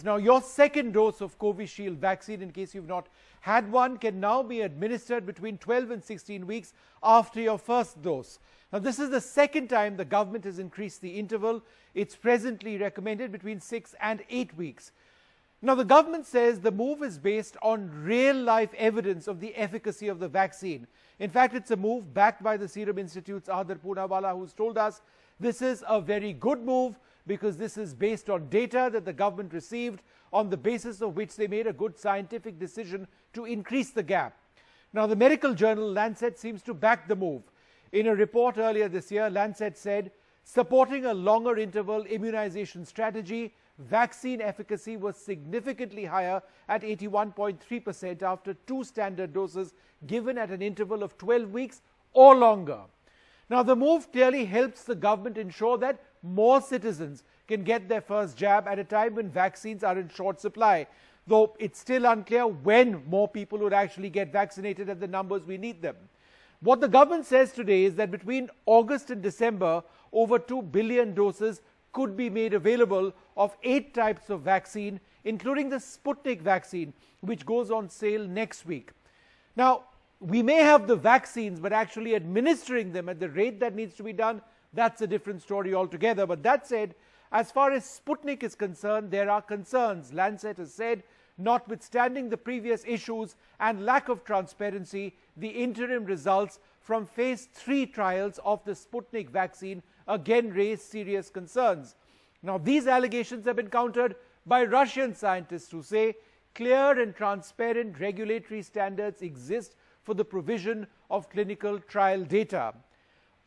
Now, your second dose of Covishield vaccine, in case you've not had one, can now be administered between 12 and 16 weeks after your first dose. Now, this is the second time the government has increased the interval. It's presently recommended between 6 and 8 weeks. Now, the government says the move is based on real-life evidence of the efficacy of the vaccine. In fact, it's a move backed by the Serum Institute's Adar Poonawalla, who's told us this is a very good move because this is based on data that the government received, on the basis of which they made a good scientific decision to increase the gap. Now, the medical journal Lancet seems to back the move. In a report earlier this year, Lancet said, supporting a longer interval immunization strategy, vaccine efficacy was significantly higher at 81.3% after 2 standard doses given at an interval of 12 weeks or longer. Now, the move clearly helps the government ensure that more citizens can get their first jab at a time when vaccines are in short supply, though it's still unclear when more people would actually get vaccinated at the numbers we need them. What the government says today is that between August and December, over 2 billion doses could be made available of 8 types of vaccine, including the SPUTNIK vaccine, which goes on sale next week. Now, we may have the vaccines, but actually administering them at the rate that needs to be done, that's a different story altogether. But that said, as far as SPUTNIK is concerned, there are concerns. Lancet has said, notwithstanding the previous issues and lack of transparency, the interim results from phase 3 trials of the SPUTNIK vaccine again raise serious concerns. Now, these allegations have been countered by Russian scientists who say clear and transparent regulatory standards exist for the provision of clinical trial data.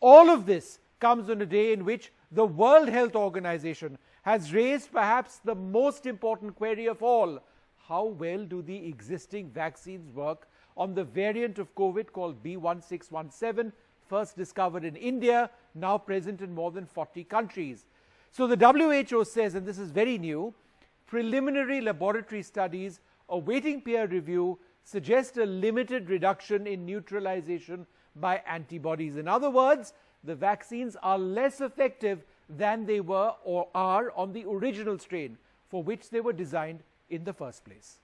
All of this comes on a day in which the World Health Organization has raised perhaps the most important query of all. How well do the existing vaccines work on the variant of COVID called B1617, first discovered in India, now present in more than 40 countries? So the WHO says, and this is very new, preliminary laboratory studies awaiting peer review suggest a limited reduction in neutralization by antibodies. In other words, the vaccines are less effective than they were or are on the original strain for which they were designed in the first place.